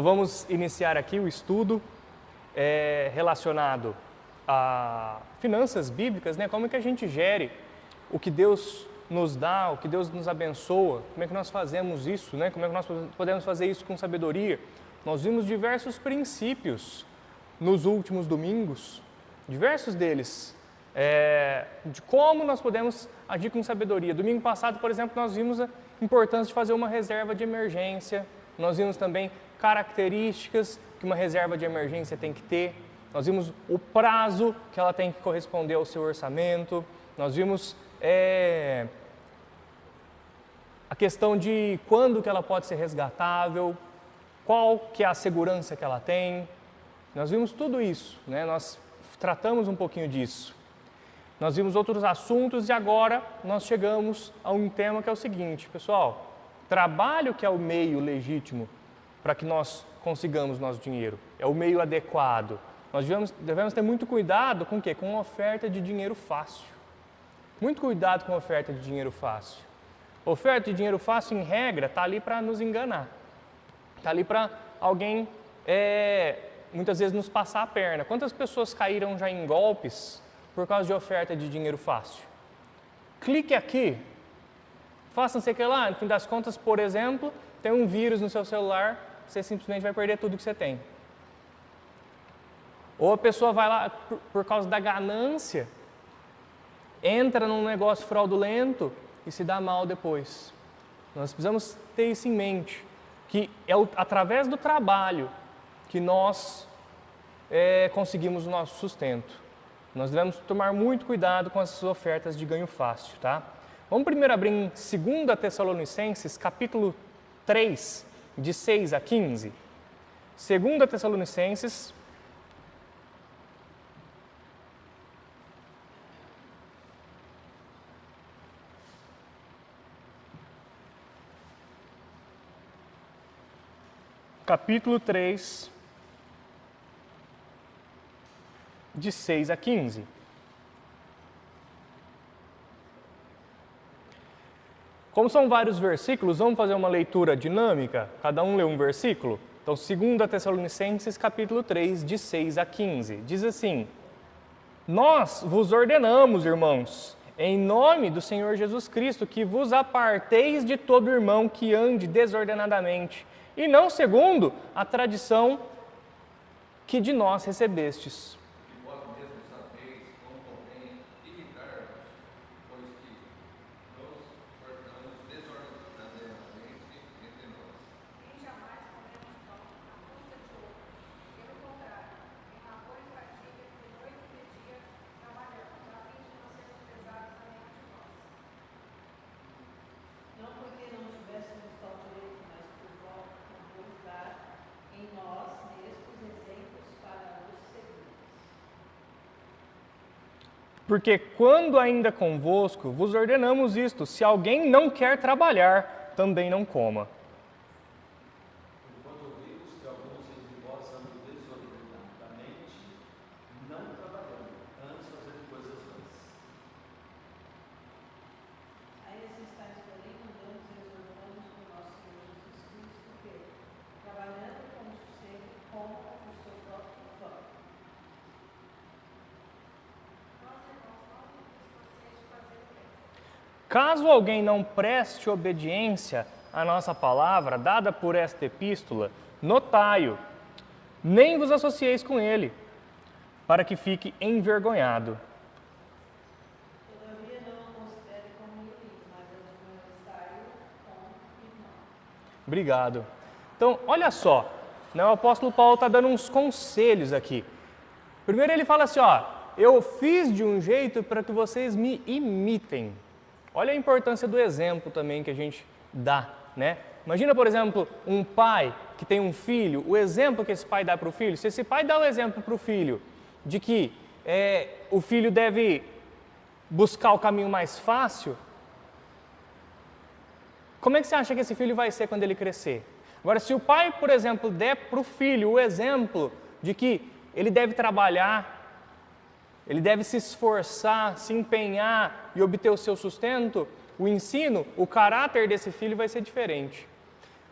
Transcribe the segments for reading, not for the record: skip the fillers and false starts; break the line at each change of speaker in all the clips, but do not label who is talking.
vamos iniciar aqui o estudo relacionado a finanças bíblicas, né? Como é que a gente gere o que Deus nos dá, o que Deus nos abençoa, como é que nós fazemos isso, né? Como é que nós podemos fazer isso com sabedoria. Nós vimos diversos princípios nos últimos domingos, diversos deles, de como nós podemos agir com sabedoria. Domingo passado, por exemplo, nós vimos a importância de fazer uma reserva de emergência, nós vimos também características que uma reserva de emergência tem que ter, nós vimos o prazo que ela tem que corresponder ao seu orçamento, nós vimos a questão de quando que ela pode ser resgatável, qual que é a segurança que ela tem. Nós vimos tudo isso, né? Nós tratamos um pouquinho disso. Nós vimos outros assuntos e agora nós chegamos a um tema que é o seguinte, pessoal, trabalho que é o meio legítimo para que nós consigamos nosso dinheiro, é o meio adequado. Nós devemos ter muito cuidado com o quê? Com oferta de dinheiro fácil. Muito cuidado com oferta de dinheiro fácil. Oferta de dinheiro fácil, em regra, está ali para nos enganar. Está ali para alguém, muitas vezes, nos passar a perna. Quantas pessoas caíram já em golpes por causa de oferta de dinheiro fácil? Clique aqui, faça não sei o que lá, no fim das contas, por exemplo, tem um vírus no seu celular, você simplesmente vai perder tudo que você tem. Ou a pessoa vai lá, por causa da ganância, entra num negócio fraudulento e se dá mal depois. Nós precisamos ter isso em mente, que é através do trabalho que nós conseguimos o nosso sustento. Nós devemos tomar muito cuidado com essas ofertas de ganho fácil, tá? Vamos primeiro abrir em 2 Tessalonicenses, capítulo 3, de 6 a 15. 2 Tessalonicenses, capítulo 3, de 6 a 15. Como são vários versículos, vamos fazer uma leitura dinâmica, cada um lê um versículo. Então, 2 Tessalonicenses, capítulo 3, de 6 a 15. Diz assim: Nós vos ordenamos, irmãos, em nome do Senhor Jesus Cristo, que vos aparteis de todo irmão que ande desordenadamente, e não segundo a tradição que de nós recebestes.
E vós mesmos sabeis como convém imitar-vos, pois que nos portamos desordenadamente entre nós.
Nem jamais comemos pão à custa de outro. Pelo contrário, em labor e fadiga, de noite e de dia, trabalhamos, a fim de não sermos pesados na mente de vós.
Não porque não tivéssemos tal direito, mas por vos dar em nós mesmos exemplos para os seguirmos.
Porque quando ainda convosco vos ordenamos isto, se alguém não quer trabalhar, também não coma.
Enquanto ouvimos que alguns entre vós andam desordenadamente, não trabalhando, antes fazendo coisas vãs.
A esses tais, porém, mandamos e exortamos por nosso Senhor Jesus Cristo, que, trabalhando com sossego, comam o seu próprio pão.
Nós, irmãos, não vos esforceis de fazer o bem.
Caso alguém não preste obediência à nossa palavra, dada por esta epístola, notai-o, nem vos associeis com ele, para que fique envergonhado.
Todavia, não o considere como inimigo, mas admoestai-o como irmão.
Obrigado. Então, olha só, né, o apóstolo Paulo está dando uns conselhos aqui. Primeiro ele fala assim, ó, eu fiz de um jeito para que vocês me imitem. Olha a importância do exemplo também que a gente dá, né? Imagina, por exemplo, um pai que tem um filho, o exemplo que esse pai dá para o filho. Se esse pai dá o exemplo para o filho de que o filho deve buscar o caminho mais fácil, como é que você acha que esse filho vai ser quando ele crescer? Agora, se o pai, por exemplo, der para o filho o exemplo de que ele deve trabalhar, ele deve se esforçar, se empenhar e obter o seu sustento, o ensino, o caráter desse filho vai ser diferente.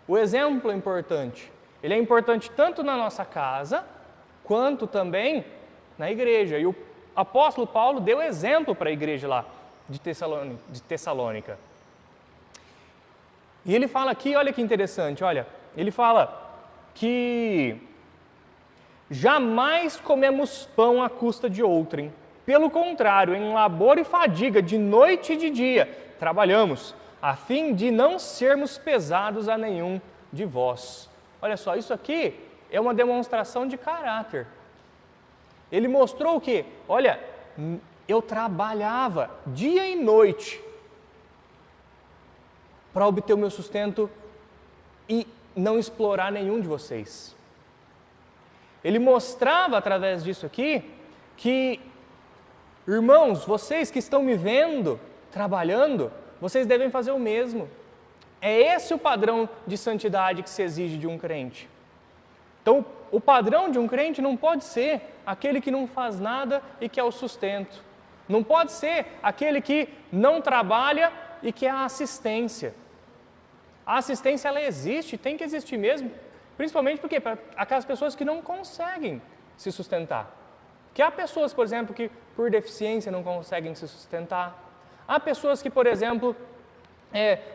O exemplo é importante. ele é importante tanto na nossa casa, quanto também na igreja. E o apóstolo Paulo deu exemplo para a igreja lá de Tessalônica. E ele fala aqui, olha que interessante, olha, ele fala que jamais comemos pão à custa de outrem. Pelo contrário, em labor e fadiga, de noite e de dia, trabalhamos, a fim de não sermos pesados a nenhum de vós. Olha só, isso aqui é uma demonstração de caráter. Ele mostrou o quê? Olha, eu trabalhava dia e noite para obter o meu sustento e não explorar nenhum de vocês. Ele mostrava através disso aqui que, irmãos, vocês que estão me vendo trabalhando, vocês devem fazer o mesmo. É esse o padrão de santidade que se exige de um crente. Então, o padrão de um crente não pode ser aquele que não faz nada e quer o sustento. Não pode ser aquele que não trabalha e quer a assistência. A assistência, ela existe, tem que existir mesmo, principalmente porque para aquelas pessoas que não conseguem se sustentar. Que há pessoas, por exemplo, que por deficiência não conseguem se sustentar. Há pessoas que, por exemplo,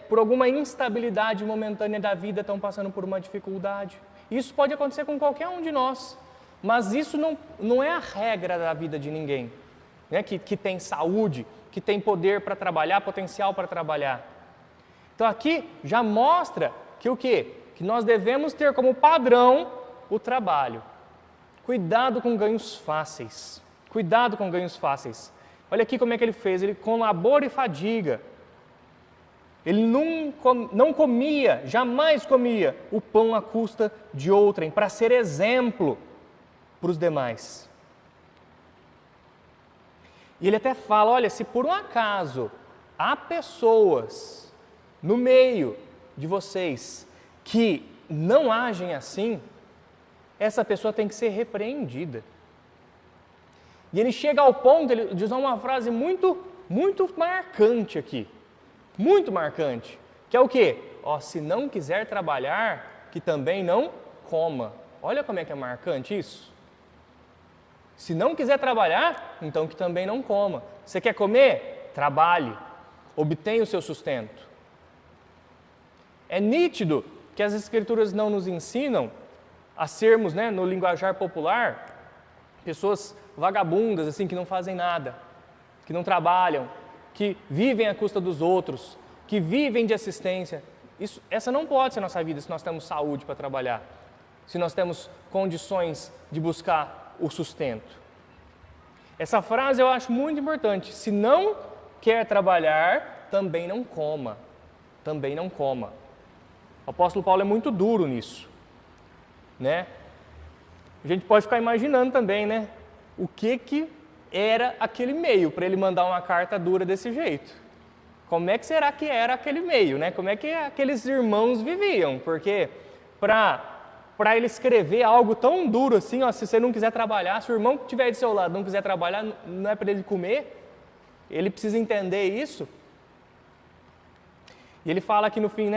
por alguma instabilidade momentânea da vida estão passando por uma dificuldade. Isso pode acontecer com qualquer um de nós, mas isso não é a regra da vida de ninguém, né? Que tem saúde, que tem poder para trabalhar, potencial para trabalhar. Então aqui já mostra que o quê? Que nós devemos ter como padrão o trabalho. Cuidado com ganhos fáceis. Cuidado com ganhos fáceis. Olha aqui como é que ele fez, ele com labor e fadiga. Ele não comia, jamais comia o pão à custa de outrem, para ser exemplo para os demais. E ele até fala, olha, se por um acaso há pessoas no meio de vocês que não agem assim, essa pessoa tem que ser repreendida. E ele chega ao ponto de usar uma frase muito marcante aqui. Muito marcante, que é o quê? Se não quiser trabalhar, que também não coma. Olha como é que é marcante isso. Se não quiser trabalhar, então que também não coma. Você quer comer? Trabalhe, obtenha o seu sustento. É nítido que as Escrituras não nos ensinam a sermos, no linguajar popular, pessoas vagabundas, assim, que não fazem nada, que não trabalham, que vivem à custa dos outros, que vivem de assistência. Essa não pode ser a nossa vida se nós temos saúde para trabalhar, se nós temos condições de buscar o sustento. Essa frase eu acho muito importante. Se não quer trabalhar, também não coma. Também não coma. O apóstolo Paulo é muito duro nisso, né? A gente pode ficar imaginando também, o que era aquele meio para ele mandar uma carta dura desse jeito. Como é que será que era aquele meio, Como é que aqueles irmãos viviam? Porque para ele escrever algo tão duro assim, se você não quiser trabalhar, se o irmão que estiver do seu lado não quiser trabalhar, não é para ele comer, ele precisa entender isso. E ele fala aqui no fim,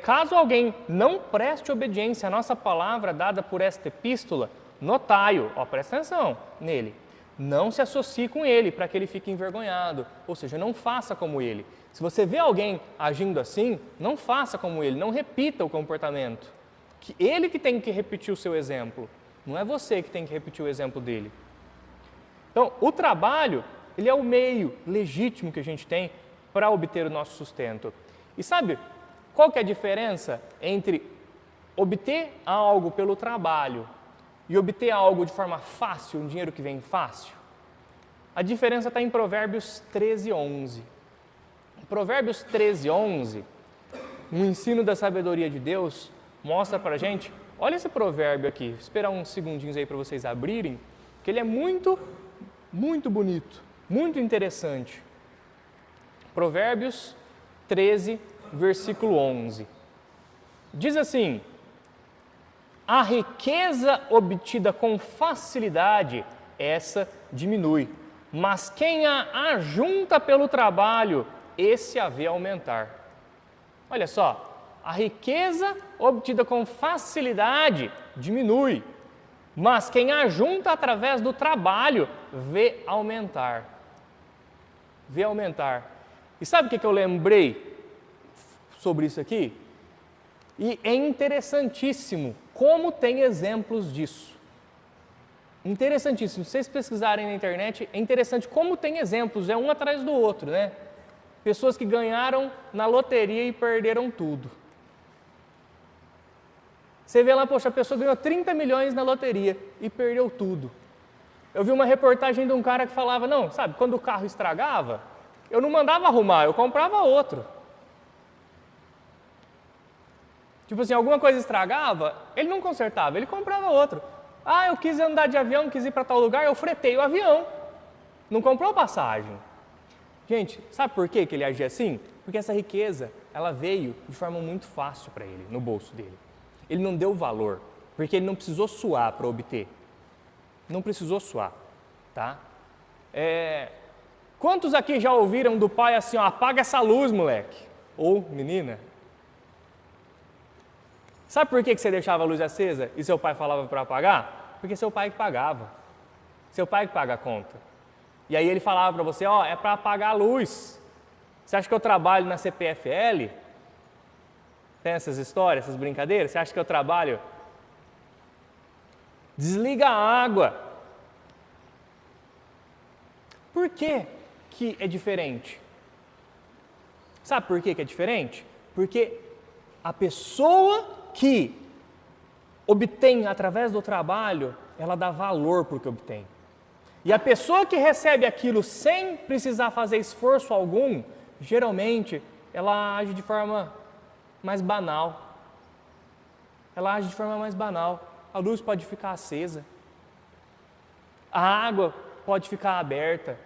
caso alguém não preste obediência à nossa palavra dada por esta epístola, notai-o, presta atenção nele. Não se associe com ele para que ele fique envergonhado, ou seja, não faça como ele. Se você vê alguém agindo assim, não faça como ele, não repita o comportamento. Ele que tem que repetir o seu exemplo, não é você que tem que repetir o exemplo dele. Então, o trabalho, ele é o meio legítimo que a gente tem para obter o nosso sustento. E sabe qual que é a diferença entre obter algo pelo trabalho e obter algo de forma fácil, um dinheiro que vem fácil? A diferença está em Provérbios 13:11. Provérbios 13:11, um ensino da sabedoria de Deus, mostra para a gente, olha esse provérbio aqui, vou esperar uns segundinhos aí para vocês abrirem, que ele é muito bonito, muito interessante. Provérbios 13, versículo 11. Diz assim: a riqueza obtida com facilidade, essa diminui, mas quem a ajunta pelo trabalho, esse a vê aumentar. Olha só, a riqueza obtida com facilidade diminui, mas quem ajunta através do trabalho vê aumentar. Vê aumentar. E sabe o que eu lembrei sobre isso aqui? E é interessantíssimo como tem exemplos disso. Interessantíssimo. Se vocês pesquisarem na internet, é interessante como tem exemplos, é um atrás do outro, né? Pessoas que ganharam na loteria e perderam tudo. Você vê lá, poxa, a pessoa ganhou 30 milhões na loteria e perdeu tudo. Eu vi uma reportagem de um cara que falava, não, sabe, quando o carro estragava, eu não mandava arrumar, eu comprava outro. Tipo assim, alguma coisa estragava, ele não consertava, ele comprava outro. Ah, eu quis andar de avião, quis ir para tal lugar, eu fretei o avião. Não comprou passagem. Gente, sabe por que ele agia assim? Porque essa riqueza, ela veio de forma muito fácil para ele, no bolso dele. Ele não deu valor, porque ele não precisou suar para obter. Não precisou suar, tá? Quantos aqui já ouviram do pai assim, ó, apaga essa luz, moleque? Ou menina? Sabe por que você deixava a luz acesa e seu pai falava para apagar? Porque seu pai que pagava. Seu pai que paga a conta. E aí ele falava para você, ó, é para apagar a luz. Você acha que eu trabalho na CPFL? Tem essas histórias, essas brincadeiras? Você acha que eu trabalho? Desliga a água. Por que que é diferente? Sabe por que que é diferente? Porque a pessoa que obtém através do trabalho, ela dá valor para o que obtém. E a pessoa que recebe aquilo sem precisar fazer esforço algum, geralmente ela age de forma mais banal. Ela age de forma mais banal. A luz pode ficar acesa. A água pode ficar aberta.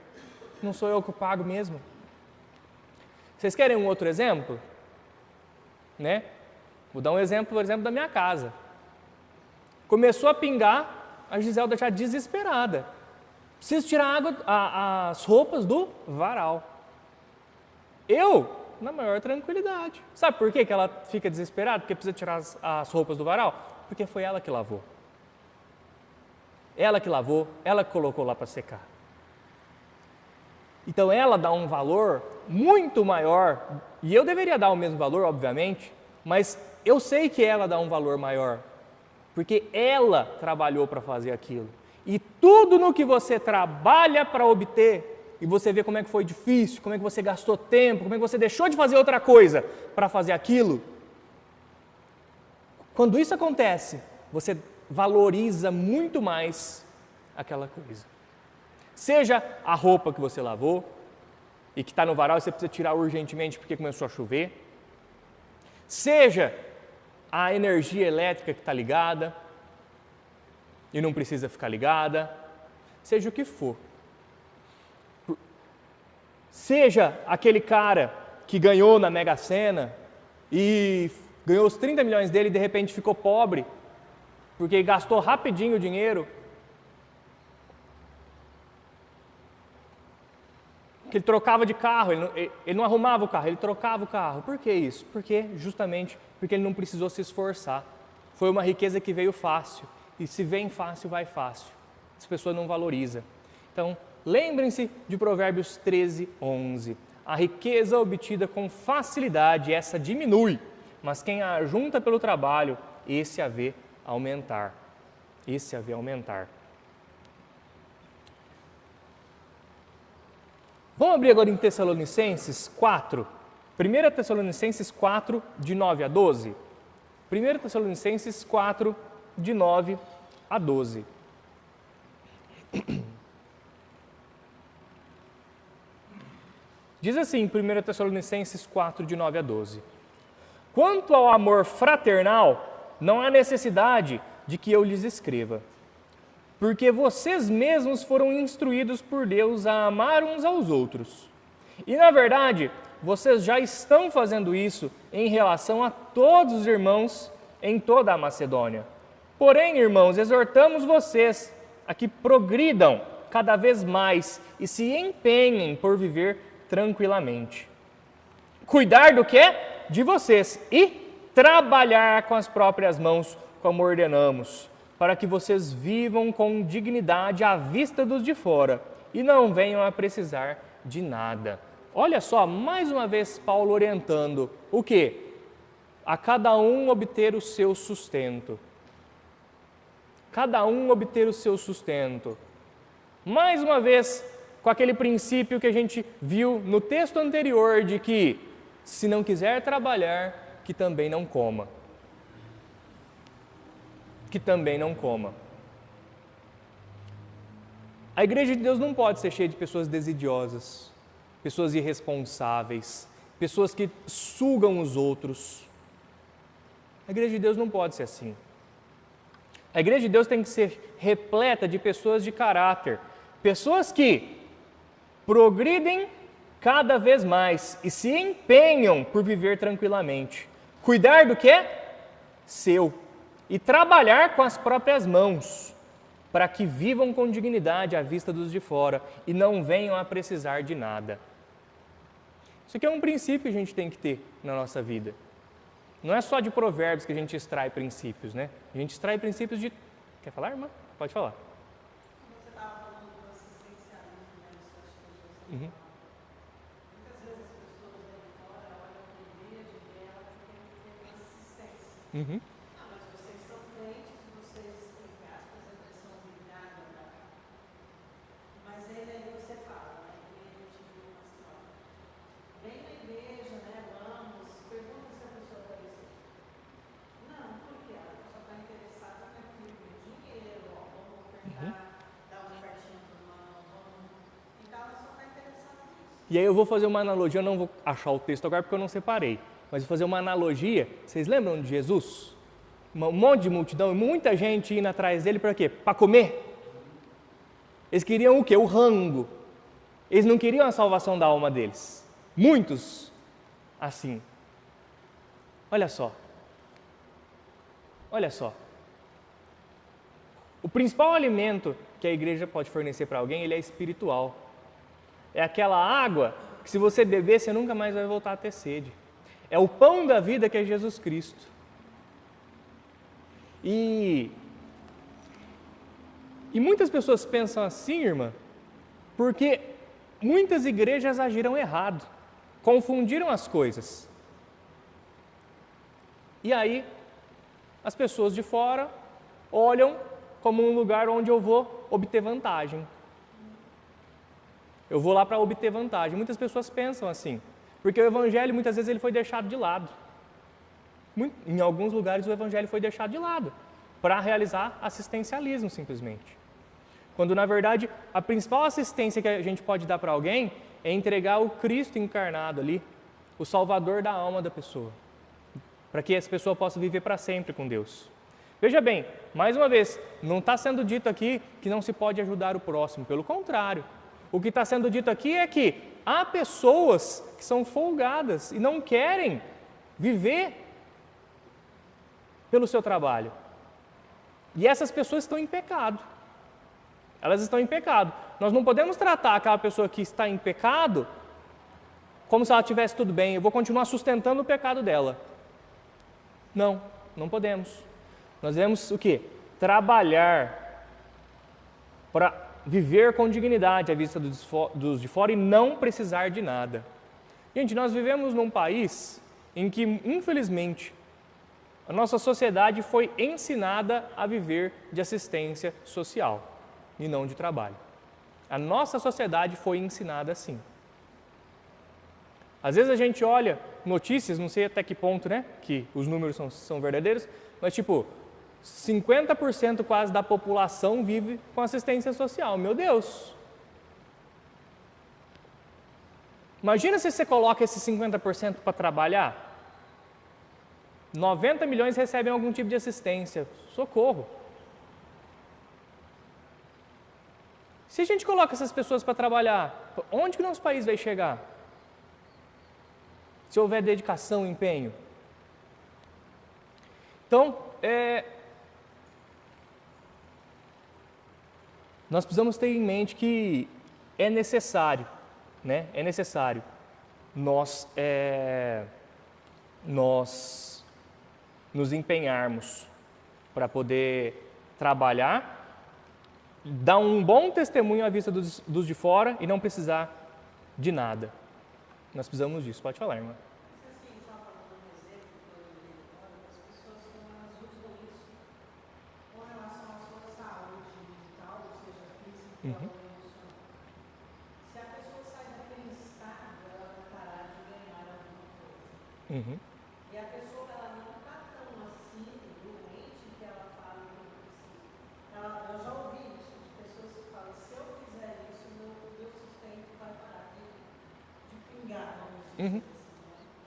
Não sou eu que pago mesmo. Vocês querem um outro exemplo? Né? Vou dar um exemplo, por exemplo, da minha casa. Começou a pingar, a Giselda já desesperada. Preciso tirar as roupas do varal. Eu, na maior tranquilidade. Sabe por que ela fica desesperada? Porque precisa tirar as roupas do varal? Porque foi ela que lavou. Ela que lavou, ela que colocou lá para secar. Então ela dá um valor muito maior, e eu deveria dar o mesmo valor, obviamente, mas eu sei que ela dá um valor maior, porque ela trabalhou para fazer aquilo. E tudo no que você trabalha para obter, e você vê como é que foi difícil, como é que você gastou tempo, como é que você deixou de fazer outra coisa para fazer aquilo. Quando isso acontece, você valoriza muito mais aquela coisa. Seja a roupa que você lavou e que está no varal e você precisa tirar urgentemente porque começou a chover. Seja a energia elétrica que está ligada e não precisa ficar ligada. Seja o que for. Seja aquele cara que ganhou na Mega Sena e ganhou os 30 milhões dele e de repente ficou pobre porque gastou rapidinho o dinheiro. Que ele trocava de carro, ele não arrumava o carro, ele trocava o carro. Por que isso? Justamente porque ele não precisou se esforçar. Foi uma riqueza que veio fácil. E se vem fácil, vai fácil. As pessoas não valorizam. Então, lembrem-se de Provérbios 13, 11. A riqueza obtida com facilidade, essa diminui, mas quem a ajunta pelo trabalho, esse a vê aumentar. Esse a vê aumentar. Vamos abrir agora em Tessalonicenses 4. 1 Tessalonicenses 4, de 9 a 12. 1 Tessalonicenses 4, de 9 a 12. Diz assim, 1 Tessalonicenses 4, de 9 a 12. Quanto ao amor fraternal, não há necessidade de que eu lhes escreva, porque vocês mesmos foram instruídos por Deus a amar uns aos outros. E, na verdade, vocês já estão fazendo isso em relação a todos os irmãos em toda a Macedônia. Porém, irmãos, exortamos vocês a que progridam cada vez mais e se empenhem por viver tranquilamente. Cuidar do que é de vocês e trabalhar com as próprias mãos, como ordenamos, para que vocês vivam com dignidade à vista dos de fora e não venham a precisar de nada. Olha só, mais uma vez Paulo orientando o quê? A cada um obter o seu sustento. Cada um obter o seu sustento. Mais uma vez, com aquele princípio que a gente viu no texto anterior de que, se não quiser trabalhar, que também não coma. Que também não coma. A igreja de Deus não pode ser cheia de pessoas desidiosas, pessoas irresponsáveis, pessoas que sugam os outros. A igreja de Deus não pode ser assim. A igreja de Deus tem que ser repleta de pessoas de caráter, pessoas que progridem cada vez mais e se empenham por viver tranquilamente. Cuidar do que é seu e trabalhar com as próprias mãos, para que vivam com dignidade à vista dos de fora e não venham a precisar de nada. Isso aqui é um princípio que a gente tem que ter na nossa vida. Não é só de provérbios que a gente extrai princípios, né? A gente extrai princípios de... Quer falar, irmã? Pode falar.
Você estava falando do assistencialismo, né? Isso acho que
Uhum.
muitas vezes as pessoas aí fora olham para a igreja e veem ela que tem que ter assistência.
Uhum.
Ah, mas vocês são crentes, vocês, entre aspas, são obrigados a dar. Mas aí você fala, né? A igreja te viu uma história. Vem na igreja, né? Vamos, pergunta se a pessoa está interessada. Não, por quê? A pessoa está interessada naquilo, no dinheiro, ó, vamos ofertar, dar uma ofertinha para o irmão, vamos. Então a pessoa está interessada nisso.
E aí eu vou fazer uma analogia, eu não vou achar o texto agora porque eu não separei, mas vou fazer uma analogia. Vocês lembram de Jesus? Um monte de multidão e muita gente indo atrás dele para quê? Para comer. Eles queriam o quê? O rango. Eles não queriam a salvação da alma deles. Muitos assim. Olha só. Olha só. O principal alimento que a igreja pode fornecer para alguém, ele é espiritual. É aquela água que se você beber, você nunca mais vai voltar a ter sede. É o pão da vida que é Jesus Cristo. E muitas pessoas pensam assim, irmã, porque muitas igrejas agiram errado, confundiram as coisas. E aí, as pessoas de fora olham como um lugar onde eu vou obter vantagem. Eu vou lá para obter vantagem. Muitas pessoas pensam assim, porque o evangelho muitas vezes ele foi deixado de lado. Em alguns lugares o evangelho foi deixado de lado para realizar assistencialismo simplesmente. Quando na verdade a principal assistência que a gente pode dar para alguém é entregar o Cristo encarnado ali, o Salvador da alma da pessoa, para que essa pessoa possa viver para sempre com Deus. Veja bem, mais uma vez, não está sendo dito aqui que não se pode ajudar o próximo, pelo contrário. O que está sendo dito aqui é que há pessoas que são folgadas e não querem viver pelo seu trabalho. E essas pessoas estão em pecado. Elas estão em pecado. Nós não podemos tratar aquela pessoa que está em pecado como se ela tivesse tudo bem. Eu vou continuar sustentando o pecado dela. Não, não podemos. Nós devemos o quê? Trabalhar para viver com dignidade à vista dos de fora e não precisar de nada. Gente, nós vivemos num país em que, infelizmente, a nossa sociedade foi ensinada a viver de assistência social e não de trabalho. A nossa sociedade foi ensinada assim. Às vezes a gente olha notícias, não sei até que ponto, né, que os números são verdadeiros, mas tipo, 50% quase da população vive com assistência social. Meu Deus! Imagina se você coloca esses 50% para trabalhar. 90 milhões recebem algum tipo de assistência. Socorro! Se a gente coloca essas pessoas para trabalhar, onde que o nosso país vai chegar? Se houver dedicação, empenho. Então, nós precisamos ter em mente que é necessário, né? É necessário nós nos empenharmos para poder trabalhar, dar um bom testemunho à vista dos de fora e não precisar de nada. Nós precisamos disso. Pode falar, irmã.
Assim, só falando um exemplo que eu lembrei agora, as pessoas como elas usam isso com relação à sua saúde mental, ou seja, física ou emocional. Se a pessoa sai daquele estado, ela vai parar de ganhar alguma coisa. E a pessoa, ela não está tão assim, doente, que ela fala que não precisa. Eu já ouvi isso de pessoas que falam, se eu fizer isso, meu sustento vai parar de pingar, vamos dizer assim, né?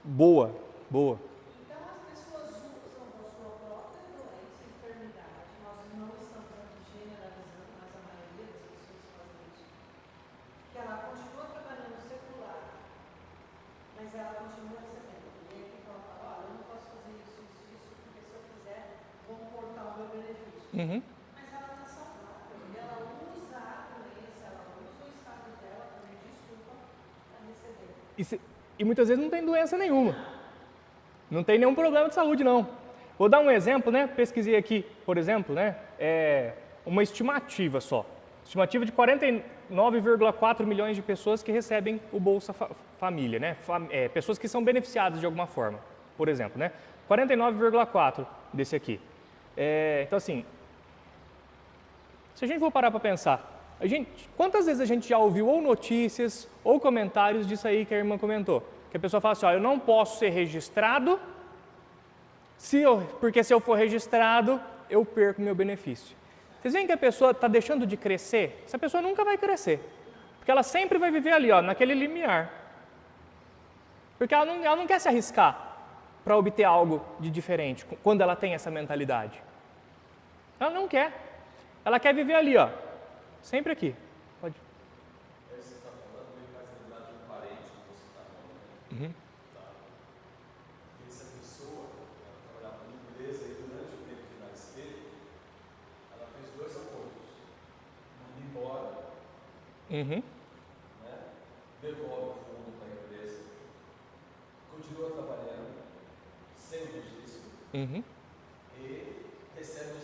Boa, boa.
Então, as pessoas usam a sua própria doença e enfermidade. Nós não estamos aqui generalizando, mas a maioria das pessoas fazem isso. Que ela continua trabalhando secular, mas ela continua recebendo. E aí, que ela fala, olha, eu não posso fazer isso, porque se eu fizer, vão cortar o meu benefício. Mas ela está saudável. E ela usa a doença, ela usa o estado dela como desculpa para receber.
E muitas vezes não tem doença nenhuma. Não tem nenhum problema de saúde, não. Vou dar um exemplo, né? Pesquisei aqui, por exemplo, né? Uma estimativa só. Estimativa de 49,4 milhões de pessoas que recebem o Bolsa Família, né? Pessoas que são beneficiadas de alguma forma, por exemplo, né? 49,4 desse aqui. Então, assim, se a gente for parar para pensar, quantas vezes a gente já ouviu ou notícias ou comentários disso aí que a irmã comentou? Que a pessoa fala assim, ó, eu não posso ser registrado, porque se eu for registrado, eu perco meu benefício. Vocês veem que a pessoa está deixando de crescer? Essa pessoa nunca vai crescer, porque ela sempre vai viver ali, ó, naquele limiar. Porque ela não quer se arriscar para obter algo de diferente, quando ela tem essa mentalidade. Ela não quer. Ela quer viver ali, ó. Sempre aqui. Pode.
Você está falando, me faz lembrar de um parente que você está falando. Tá. Essa pessoa, ela trabalhava numa empresa e durante o tempo que ela esteve, ela fez 2 acordos. Manda embora, né? Devolve o fundo para a empresa, continua trabalhando, sem o registro, e recebe o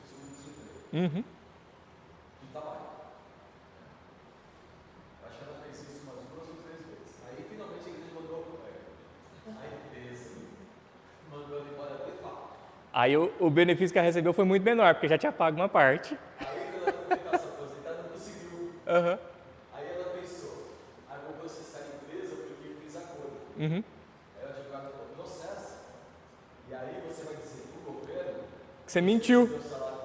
subsídio. De trabalho. Acho que ela fez isso umas 2 ou 3 vezes. Aí finalmente a igreja mandou a empresa mandou ela embora de fato.
Aí o benefício que ela recebeu foi muito menor, porque já tinha pago uma parte.
Aí quando ela foi tentar se aposentar, não conseguiu. Aí ela pensou, vou processar a empresa porque eu fiz acordo. Aí o advogado falou, processo. E aí você vai dizer pro governo
que você mentiu.
Seu salário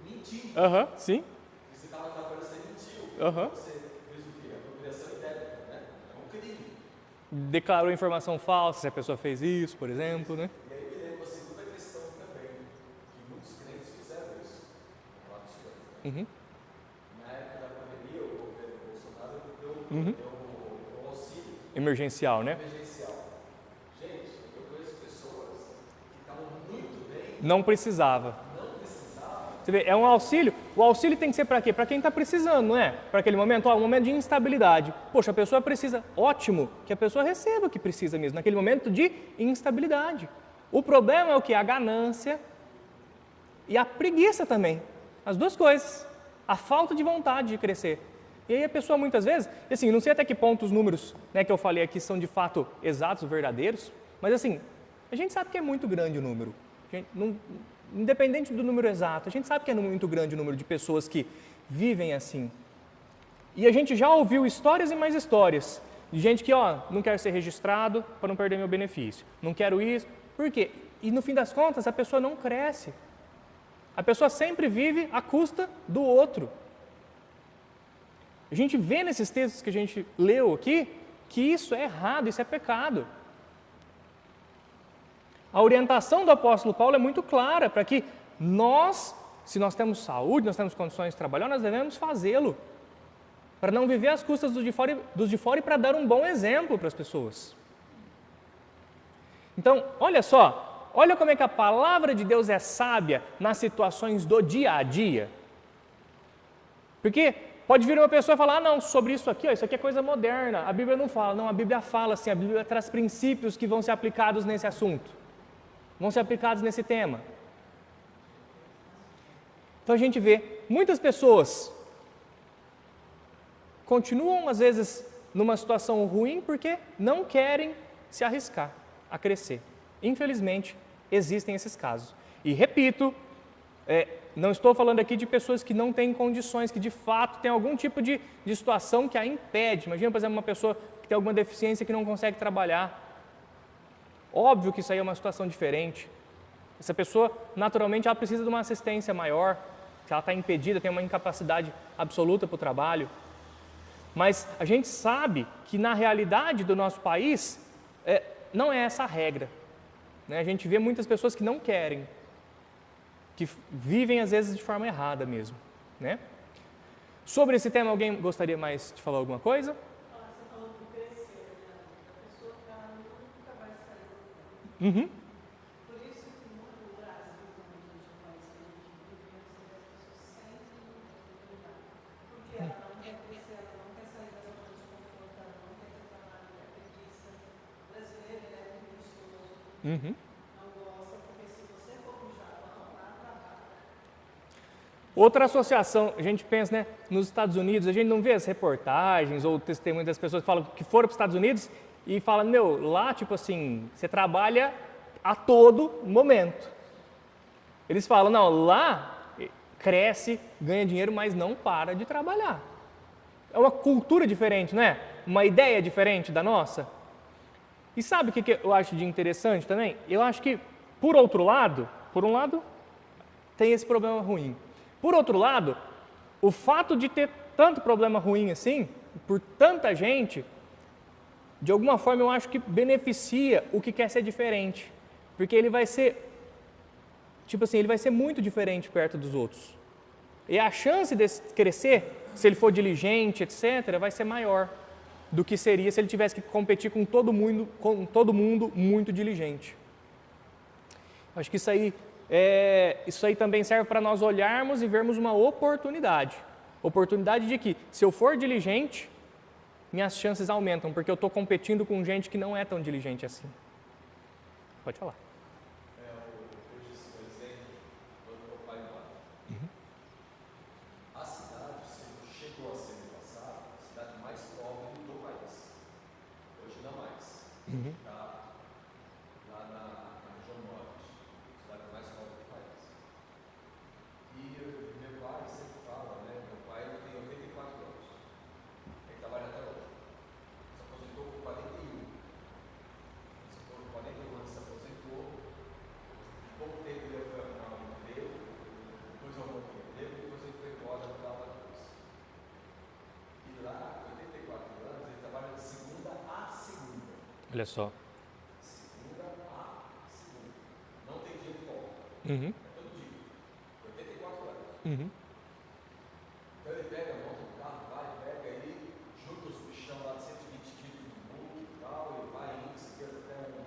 mentiu.
Sim.
Você estava trabalhando, você mentiu. Você fez o quê? Apropriação indébita, né? É um crime.
Declarou informação falsa, se a pessoa fez isso, por exemplo, né?
E aí me lembro a segunda questão também, que muitos crentes fizeram isso, com vários coisas. Na época da pandemia, o governo Bolsonaro deu o auxílio
Emergencial, né?
emergencial. Gente, eu conheço pessoas que estavam muito bem,
Não precisava. Você vê, é um auxílio. O auxílio tem que ser para quê? Para quem está precisando, não é? Para aquele momento, um momento de instabilidade. Poxa, a pessoa precisa. Ótimo que a pessoa receba o que precisa mesmo, naquele momento de instabilidade. O problema é o que? A ganância e a preguiça também. As duas coisas. A falta de vontade de crescer. E aí a pessoa muitas vezes, assim, não sei até que ponto os números, né, que eu falei aqui são de fato exatos, verdadeiros, mas assim, a gente sabe que é muito grande o número. Independente do número exato, a gente sabe que é muito grande o número de pessoas que vivem assim. E a gente já ouviu histórias e mais histórias de gente que, não quer ser registrado para não perder meu benefício. Não quero isso. Por quê? E no fim das contas, a pessoa não cresce. A pessoa sempre vive à custa do outro. A gente vê nesses textos que a gente leu aqui que isso é errado, isso é pecado. A orientação do apóstolo Paulo é muito clara para que nós, se nós temos saúde, nós temos condições de trabalhar, nós devemos fazê-lo. Para não viver às custas dos de fora e para dar um bom exemplo para as pessoas. Então, olha só, olha como é que a palavra de Deus é sábia nas situações do dia a dia. Porque pode vir uma pessoa e falar, não, sobre isso aqui é coisa moderna, a Bíblia não fala. Não, a Bíblia fala assim, a Bíblia traz princípios que vão ser aplicados nesse assunto. vão ser aplicados nesse tema. Então a gente vê muitas pessoas continuam às vezes numa situação ruim porque não querem se arriscar a crescer. Infelizmente, existem esses casos. E repito, não estou falando aqui de pessoas que não têm condições, que de fato tem algum tipo de situação que a impede. Imagina, por exemplo, uma pessoa que tem alguma deficiência que não consegue trabalhar. Óbvio que isso aí é uma situação diferente. Essa pessoa, naturalmente, ela precisa de uma assistência maior, se ela está impedida, tem uma incapacidade absoluta para o trabalho. Mas a gente sabe que na realidade do nosso país, não é essa a regra. Né? A gente vê muitas pessoas que não querem, que vivem às vezes de forma errada mesmo. Né? Sobre esse tema, alguém gostaria mais de falar alguma coisa?
Você falou do crescer, né? A pessoa que ela nunca vai sair do lugar.
Uhum.
Por isso que no Brasil, como a gente faz, a gente vive, as pessoas sempre no lugar. Porque ela não quer crescer, ela não quer sair da zona de conforto, ela não quer ter trabalho, quer preguiça. O brasileiro ele é preguiçoso,
Uhum.
não gosta, porque se você for para o Japão, lá trabalha.
Outra associação, a gente pensa, né, nos Estados Unidos, a gente não vê as reportagens ou testemunhos das pessoas que falam que foram para os Estados Unidos e falam, meu, lá, tipo assim, você trabalha a todo momento. Eles falam, não, lá cresce, ganha dinheiro, mas não para de trabalhar. É uma cultura diferente, não é? Uma ideia diferente da nossa. E sabe o que eu acho de interessante também? Eu acho que, por um lado, tem esse problema ruim. Por outro lado, o fato de ter tanto problema ruim assim, por tanta gente, de alguma forma eu acho que beneficia o que quer ser diferente. Porque ele vai ser, tipo assim, ele vai ser muito diferente perto dos outros. E a chance de crescer, se ele for diligente, etc., vai ser maior do que seria se ele tivesse que competir com todo mundo muito diligente. Acho que isso aí também serve para nós olharmos e vermos uma oportunidade. Oportunidade de que, se eu for diligente, minhas chances aumentam, porque eu estou competindo com gente que não é tão diligente assim. Pode falar.
Eu disse um exemplo quando meu pai mora. A cidade chegou a ser no passado a cidade mais pobre do país. Hoje não mais. Está lá na região norte, a cidade mais pobre do país. E meu pai sempre fala, né? Meu pai tem 84 anos. Ele trabalha até hoje. Se aposentou com 41. Se for 41 anos, se aposentou. Em pouco tempo ele foi arrumar um emprego, depois arrumou um emprego, depois ele foi embora para Alta Cruz. E lá, 84 anos, ele trabalha de segunda a segunda.
Olha só.
Segunda a segunda. Não tem dia de folga.
Uhum.
É todo dia. 84 anos.
Uhum.
Então ele pega, monta no carro, vai, pega aí, junta os bichão lá de 120 quilos de multa e tal, e vai indo, se fez até um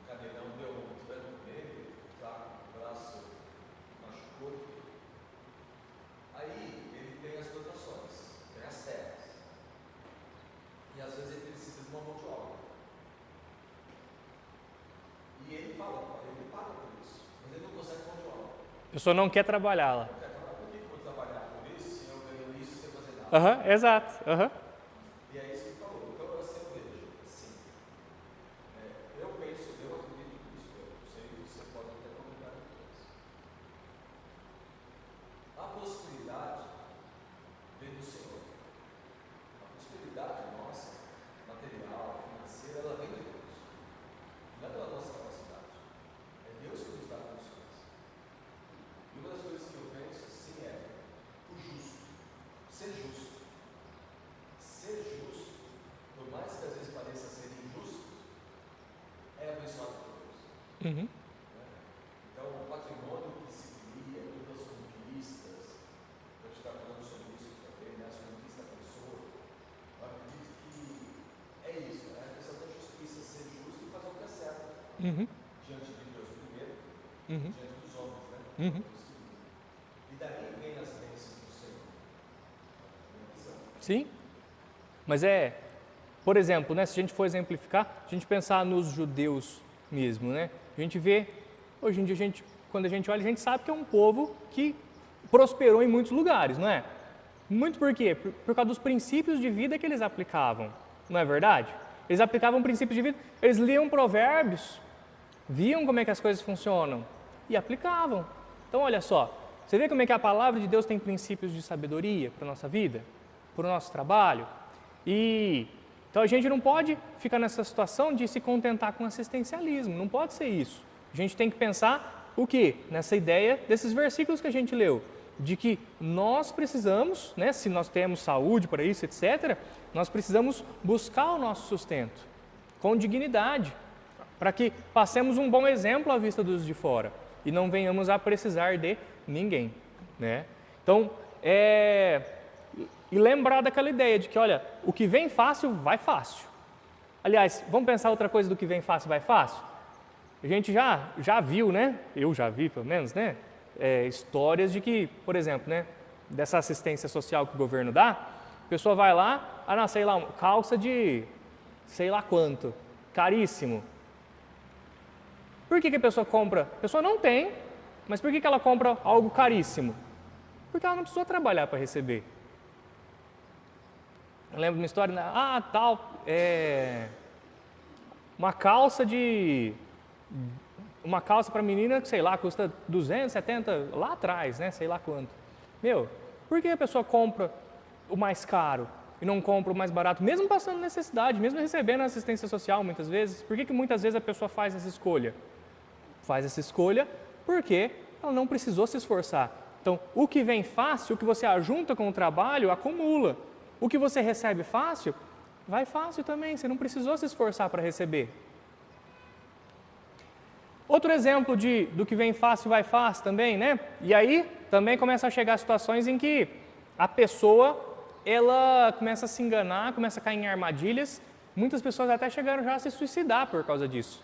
cadeirão, deu um dano nele, tá, o braço machucou. Aí ele tem as plantações, tem as terras. E às vezes ele precisa de uma mão de obra. E ele fala, ele paga por isso, mas ele não consegue mão de obra.
A pessoa não quer trabalhar lá.
Por que eu vou trabalhar por isso se eu ganho isso sem fazer nada?
Aham, exato. Aham.
E é isso que ele falou. Então eu sempre vejo assim. Eu penso, eu acredito nisso. Eu sei que você pode até comentar depois. A prosperidade vem do Senhor. A prosperidade nossa, material, financeira, ela vem de Deus. Não é pela nossa capacidade. É Deus que nos dá condições. E uma das coisas que eu penso assim é o justo. Ser justo. Ser justo, por mais que às vezes pareça ser injusto, é abençoado por Deus.
Uhum.
Então, o patrimônio que se cria, todas as conquistas, a gente está falando sobre isso também, né? As conquistas da pessoa, eu acredito que é isso, né? A questão da justiça, ser justo e fazer o que é certo
Uhum.
diante de Deus primeiro,
Uhum.
diante dos homens, né?
Uhum.
E daí vem as bênçãos do Senhor. Minha visão.
Sim. Mas por exemplo, né, se a gente for exemplificar, a gente pensar nos judeus mesmo, né? A gente vê, hoje em dia, quando a gente olha, a gente sabe que é um povo que prosperou em muitos lugares, não é? Muito por quê? Por causa dos princípios de vida que eles aplicavam, não é verdade? Eles aplicavam princípios de vida, eles liam provérbios, viam como é que as coisas funcionam e aplicavam. Então, olha só, você vê como é que a palavra de Deus tem princípios de sabedoria para a nossa vida, para o nosso trabalho? Então, a gente não pode ficar nessa situação de se contentar com assistencialismo, não pode ser isso. A gente tem que pensar o quê? Nessa ideia desses versículos que a gente leu, de que nós precisamos, né, se nós temos saúde para isso, etc., nós precisamos buscar o nosso sustento com dignidade, para que passemos um bom exemplo à vista dos de fora e não venhamos a precisar de ninguém, né? Então, e lembrar daquela ideia de que, olha, o que vem fácil, vai fácil. Aliás, vamos pensar outra coisa do que vem fácil, vai fácil? A gente já viu, né? Eu já vi, pelo menos, né? Histórias de que, por exemplo, né? Dessa assistência social que o governo dá, a pessoa vai lá, sei lá, calça de sei lá quanto, caríssimo. Por que a pessoa compra? A pessoa não tem, mas por que ela compra algo caríssimo? Porque ela não precisou trabalhar para receber. Eu lembro de uma história, uma calça para menina que, sei lá, custa 270 lá atrás, né? Sei lá quanto. Por que a pessoa compra o mais caro e não compra o mais barato, mesmo passando necessidade, mesmo recebendo assistência social muitas vezes? Por que muitas vezes a pessoa faz essa escolha? Faz essa escolha porque ela não precisou se esforçar. Então, o que vem fácil, o que você ajunta com o trabalho, acumula. O que você recebe fácil, vai fácil também, você não precisou se esforçar para receber. Outro exemplo do que vem fácil, vai fácil também, né? E aí, também começa a chegar situações em que a pessoa, ela começa a se enganar, começa a cair em armadilhas. Muitas pessoas até chegaram já a se suicidar por causa disso.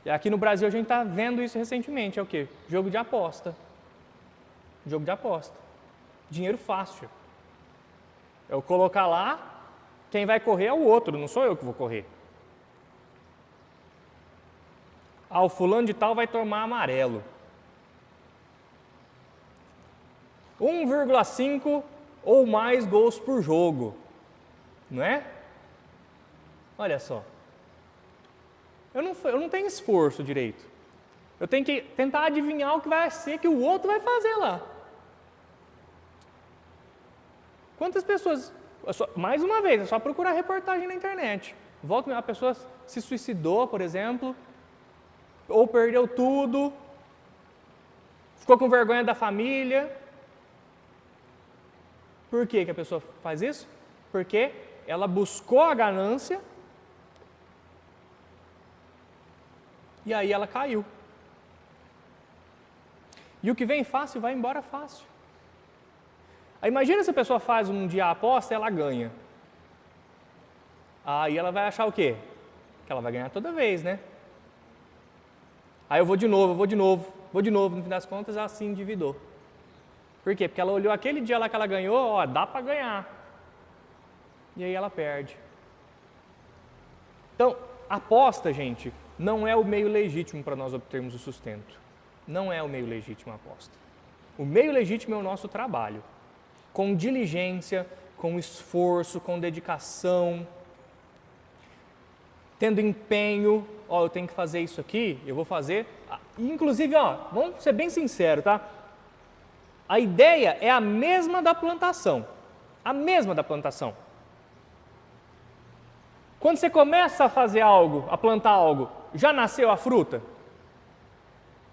E aqui no Brasil a gente está vendo isso recentemente, é o quê? Jogo de aposta. Jogo de aposta. Dinheiro fácil. Eu colocar lá, quem vai correr é o outro, não sou eu que vou correr. O fulano de tal vai tomar amarelo. 1,5 ou mais gols por jogo. Não é? Olha só. Eu não tenho esforço direito. Eu tenho que tentar adivinhar o que vai ser que o outro vai fazer lá. Quantas pessoas, mais uma vez, é só procurar reportagem na internet. A pessoa se suicidou, por exemplo, ou perdeu tudo, ficou com vergonha da família. Por que a pessoa faz isso? Porque ela buscou a ganância e aí ela caiu. E o que vem fácil vai embora fácil. Aí imagina se a pessoa faz um dia a aposta e ela ganha. Aí ela vai achar o quê? Que ela vai ganhar toda vez, né? Aí eu vou de novo, no fim das contas ela se endividou. Por quê? Porque ela olhou aquele dia lá que ela ganhou, dá para ganhar. E aí ela perde. Então, aposta, gente, não é o meio legítimo para nós obtermos o sustento. Não é o meio legítimo a aposta. O meio legítimo é o nosso trabalho. Com diligência, com esforço, com dedicação, tendo empenho, eu tenho que fazer isso aqui, eu vou fazer. Inclusive, vamos ser bem sinceros, tá? A ideia é a mesma da plantação. A mesma da plantação. Quando você começa a fazer algo, a plantar algo, já nasceu a fruta?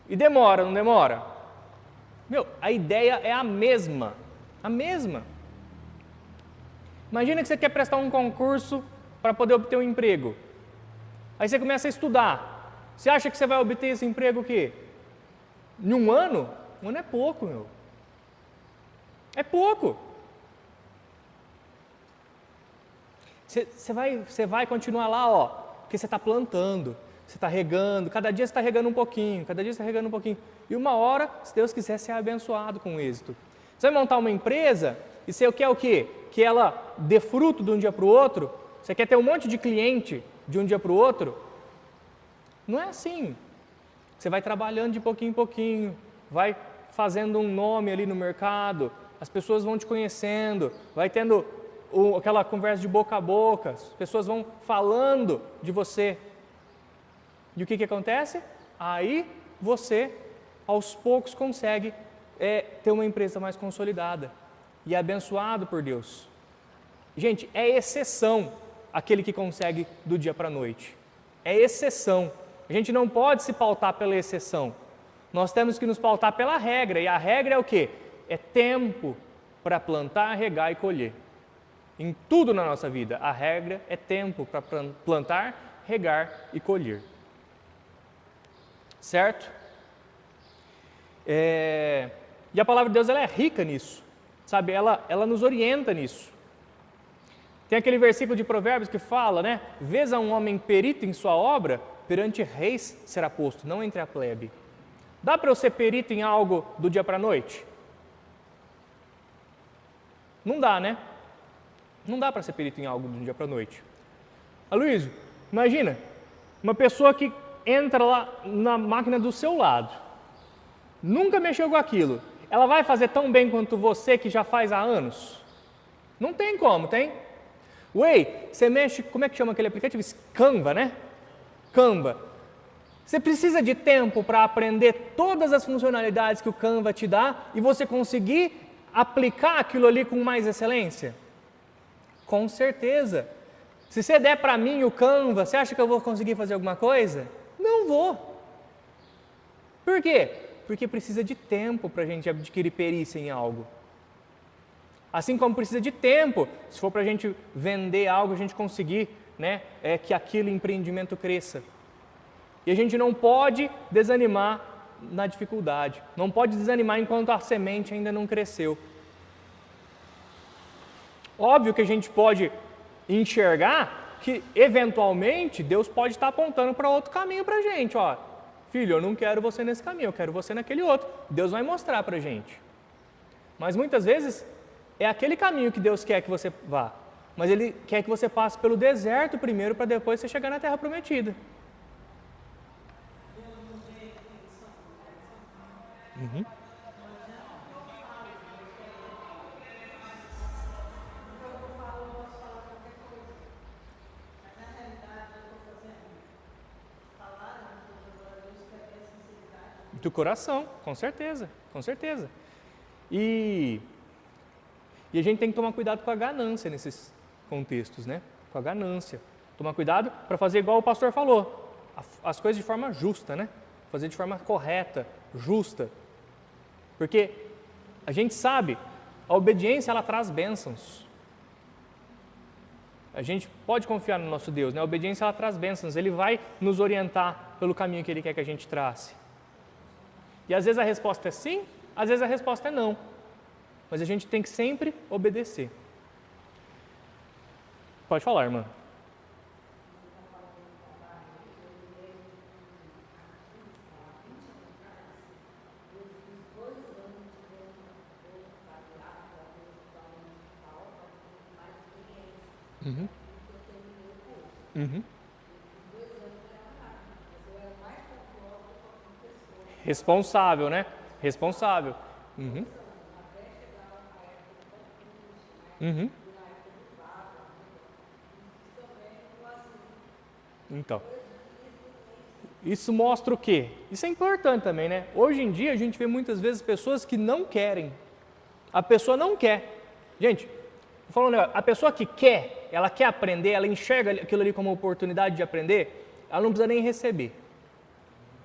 E demora, não demora? A ideia é a mesma. A mesma. Imagina que você quer prestar um concurso para poder obter um emprego. Aí você começa a estudar. Você acha que você vai obter esse emprego o quê? Em um ano? Um ano é pouco, É pouco. Você vai continuar lá, porque você está plantando, você está regando, cada dia você está regando um pouquinho, E uma hora, se Deus quiser, você é abençoado com êxito. Você vai montar uma empresa e você quer o quê? Que ela dê fruto de um dia para o outro? Você quer ter um monte de cliente de um dia para o outro? Não é assim. Você vai trabalhando de pouquinho em pouquinho, vai fazendo um nome ali no mercado, as pessoas vão te conhecendo, vai tendo aquela conversa de boca a boca, as pessoas vão falando de você. E o que acontece? Aí você, aos poucos, consegue ter uma empresa mais consolidada e é abençoado por Deus. Gente, é exceção aquele que consegue do dia para a noite. É exceção. A gente não pode se pautar pela exceção. Nós temos que nos pautar pela regra. E a regra é o quê? É tempo para plantar, regar e colher. Em tudo na nossa vida, a regra é tempo para plantar, regar e colher. Certo? E a palavra de Deus ela é rica nisso. Sabe? Ela nos orienta nisso. Tem aquele versículo de Provérbios que fala, né? Vês a um homem perito em sua obra, perante reis será posto, não entre a plebe. Dá para eu ser perito em algo do dia para a noite? Não dá, né? Não dá para ser perito em algo do dia para a noite. Aloysio, imagina, uma pessoa que entra lá na máquina do seu lado, nunca mexeu com aquilo, ela vai fazer tão bem quanto você que já faz há anos? Não tem como, tem? Você mexe, como é que chama aquele aplicativo? Canva, né? Canva. Você precisa de tempo para aprender todas as funcionalidades que o Canva te dá e você conseguir aplicar aquilo ali com mais excelência? Com certeza. Se você der para mim o Canva, você acha que eu vou conseguir fazer alguma coisa? Não vou. Por quê? Porque precisa de tempo para a gente adquirir perícia em algo. Assim como precisa de tempo, se for para a gente vender algo, a gente conseguir, né, que aquele empreendimento cresça. E a gente não pode desanimar na dificuldade, não pode desanimar enquanto a semente ainda não cresceu. Óbvio que a gente pode enxergar que, eventualmente, Deus pode estar apontando para outro caminho para a gente. Ó, filho, eu não quero você nesse caminho, eu quero você naquele outro. Deus vai mostrar para a gente. Mas muitas vezes é aquele caminho que Deus quer que você vá, mas Ele quer que você passe pelo deserto primeiro para depois você chegar na terra prometida. Uhum. Do coração, com certeza, com certeza. E a gente tem que tomar cuidado com a ganância nesses contextos, né? Com a ganância. Tomar cuidado para fazer igual o pastor falou, as coisas de forma justa, né? Fazer de forma correta, justa. Porque a gente sabe, a obediência ela traz bênçãos. A gente pode confiar no nosso Deus, né? A obediência ela traz bênçãos, Ele vai nos orientar pelo caminho que Ele quer que a gente trace. E às vezes a resposta é sim, às vezes a resposta é não. Mas a gente tem que sempre obedecer. Pode falar, irmã. Uhum. Uhum. Responsável, né? Responsável. Uhum. Uhum. Então, isso mostra o quê? Isso é importante também, né? Hoje em dia a gente vê muitas vezes pessoas que não querem. A pessoa não quer. Gente, vou falar um negócio, a pessoa que quer, ela quer aprender, ela enxerga aquilo ali como oportunidade de aprender, ela não precisa nem receber.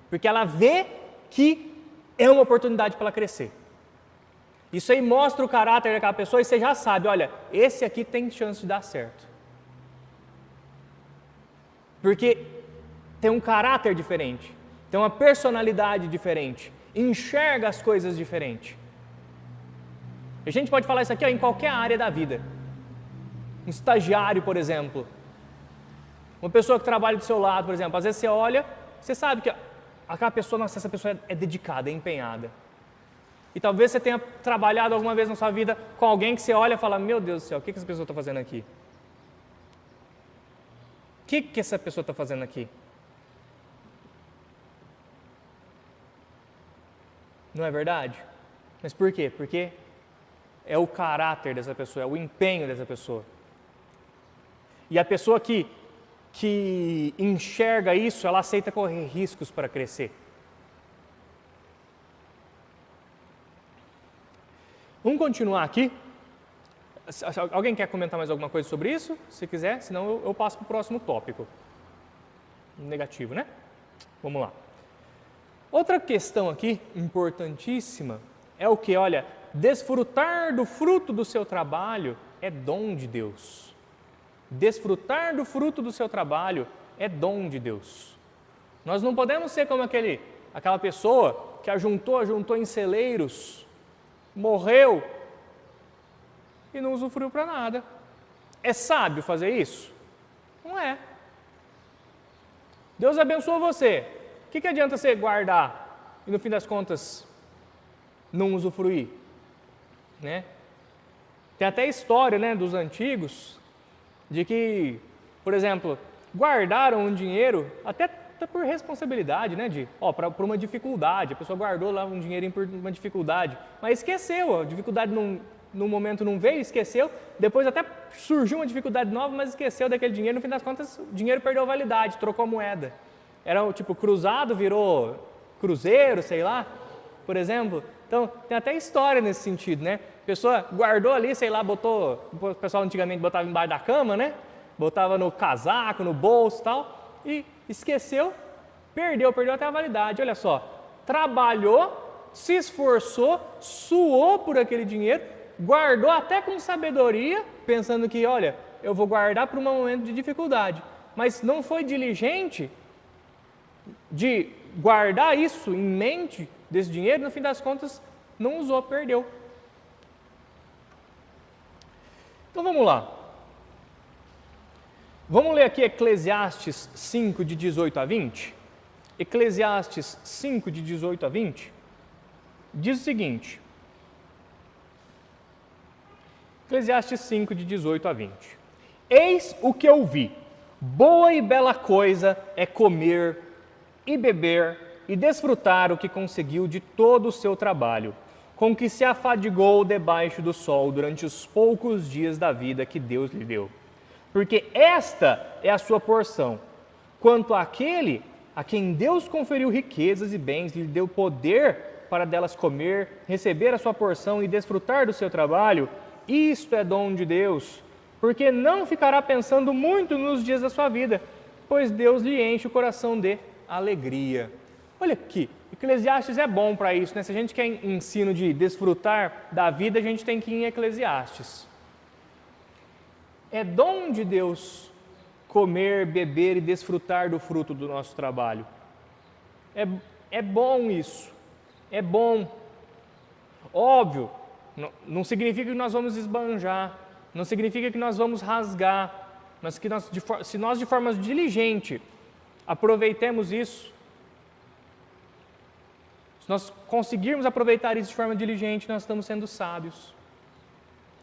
Porque ela vê que é uma oportunidade para ela crescer. Isso aí mostra o caráter daquela pessoa e você já sabe, olha, esse aqui tem chance de dar certo. Porque tem um caráter diferente, tem uma personalidade diferente, enxerga as coisas diferente. A gente pode falar isso aqui em qualquer área da vida. Um estagiário, por exemplo. Uma pessoa que trabalha do seu lado, por exemplo. Às vezes você olha, você sabe que aquela pessoa, nossa, essa pessoa é dedicada, é empenhada. E talvez você tenha trabalhado alguma vez na sua vida com alguém que você olha e fala, meu Deus do céu, o que essa pessoa está fazendo aqui? O que essa pessoa está fazendo aqui? Não é verdade? Mas por quê? Porque é o caráter dessa pessoa, é o empenho dessa pessoa. E a pessoa que enxerga isso, ela aceita correr riscos para crescer. Vamos continuar aqui. Alguém quer comentar mais alguma coisa sobre isso? Se quiser, senão eu passo para o próximo tópico. Negativo, né? Vamos lá. Outra questão aqui, importantíssima, é o que? Olha, desfrutar do fruto do seu trabalho é dom de Deus. Desfrutar do fruto do seu trabalho é dom de Deus. Nós não podemos ser como aquela pessoa que ajuntou em celeiros, morreu e não usufruiu para nada. É sábio fazer isso? Não é. Deus abençoou você. O que adianta você guardar e no fim das contas não usufruir? Né? Tem até história, né, dos antigos de que, por exemplo, guardaram um dinheiro até por responsabilidade, né, por uma dificuldade. A pessoa guardou lá um dinheirinho por uma dificuldade, mas esqueceu, a dificuldade no momento não veio, esqueceu, depois até surgiu uma dificuldade nova, mas esqueceu daquele dinheiro, no fim das contas o dinheiro perdeu a validade, trocou a moeda. Era tipo cruzado, virou cruzeiro, sei lá, por exemplo. Então, tem até história nesse sentido, né? A pessoa guardou ali, sei lá, o pessoal antigamente botava embaixo da cama, né? Botava no casaco, no bolso e tal, e esqueceu, perdeu até a validade. Olha só, trabalhou, se esforçou, suou por aquele dinheiro, guardou até com sabedoria, pensando que, olha, eu vou guardar para um momento de dificuldade, mas não foi diligente de guardar isso em mente desse dinheiro, no fim das contas, não usou, perdeu. Então vamos lá. Vamos ler aqui Eclesiastes 5, de 18 a 20. Eclesiastes 5, de 18 a 20, diz o seguinte. Eclesiastes 5, de 18 a 20. Eis o que eu vi. Boa e bela coisa é comer e beber e desfrutar o que conseguiu de todo o seu trabalho, com que se afadigou debaixo do sol durante os poucos dias da vida que Deus lhe deu. Porque esta é a sua porção. Quanto àquele a quem Deus conferiu riquezas e bens, lhe deu poder para delas comer, receber a sua porção e desfrutar do seu trabalho, isto é dom de Deus, porque não ficará pensando muito nos dias da sua vida, pois Deus lhe enche o coração de alegria. Olha aqui, Eclesiastes é bom para isso, né? Se a gente quer ensino de desfrutar da vida, a gente tem que ir em Eclesiastes. É dom de Deus comer, beber e desfrutar do fruto do nosso trabalho. É bom isso, é bom. Óbvio, não significa que nós vamos esbanjar, não significa que nós vamos rasgar, mas que se nós de forma diligente aproveitemos isso, se nós conseguirmos aproveitar isso de forma diligente, nós estamos sendo sábios.